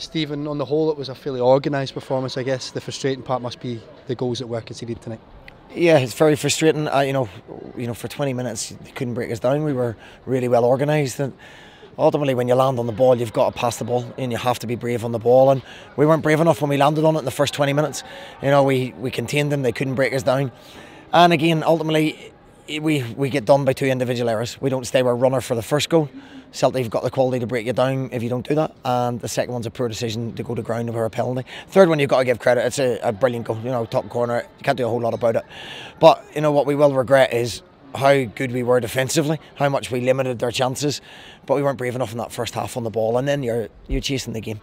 Stephen, on the whole, it was a fairly organised performance. I guess the frustrating part must be the goals that were conceded tonight. Yeah, it's very frustrating. For 20 minutes they couldn't break us down. We were really well organised, and ultimately, when you land on the ball, you've got to pass the ball, and you have to be brave on the ball. And we weren't brave enough when we landed on it in the first 20 minutes. We contained them; they couldn't break us down. And again, ultimately, we get done by two individual errors. We don't stay with a runner for the first goal. Celtic have got the quality to break you down if you don't do that, and the second one's a poor decision to go to ground over a penalty. Third one, you've got to give credit. It's a brilliant goal, top corner. You can't do a whole lot about it. But what we will regret is how good we were defensively, how much we limited their chances, but we weren't brave enough in that first half on the ball, and then you're chasing the game.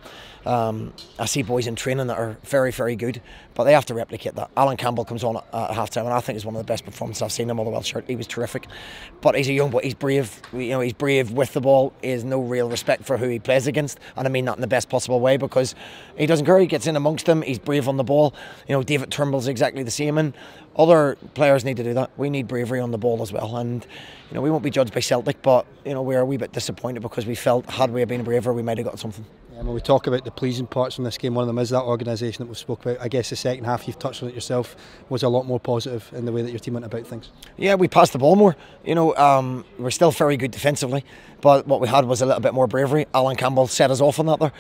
I see boys in training that are very, very good, but they have to replicate that. Alan Campbell comes on at half time, and I think it's one of the best performances I've seen in Motherwell shirt. He was terrific, but he's a young boy. He's brave. He's brave with the ball. He has no real respect for who he plays against, and I mean that in the best possible way, because he doesn't care. He gets in amongst them. He's brave on the ball. David Turnbull's exactly the same, and other players need to do that. We need bravery on the ball as well, and we won't be judged by Celtic, but we're a wee bit disappointed because we felt had we been braver, we might have got something. Yeah, when we talk about the pleasing parts from this game, one of them is that organisation that we spoke about. I guess the second half, you've touched on it yourself, was a lot more positive in the way that your team went about things. Yeah, we passed the ball more. We're still very good defensively, but what we had was a little bit more bravery. Alan Campbell set us off on that there.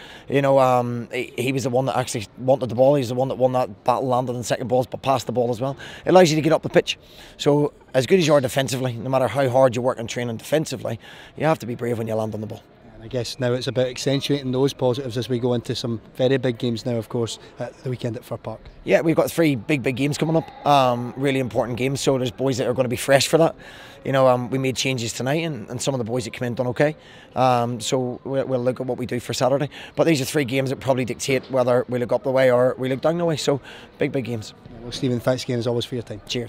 He was the one that actually wanted the ball. He's the one that won that battle, landed in second balls, but passed the ball as well. It allows you to get up the pitch. So as good as you are defensively, no matter how hard you work and training defensively, you have to be brave when you land on the ball. And I guess now it's about accentuating those positives as we go into some very big games now, of course, at the weekend at Fir Park. Yeah, we've got three big games coming up, really important games, so there's boys that are going to be fresh for that. We made changes tonight, and some of the boys that came in done okay, so we'll look at what we do for Saturday. But these are three games that probably dictate whether we look up the way or we look down the way, so big games. Well, Stephen, thanks again as always for your time. Cheers.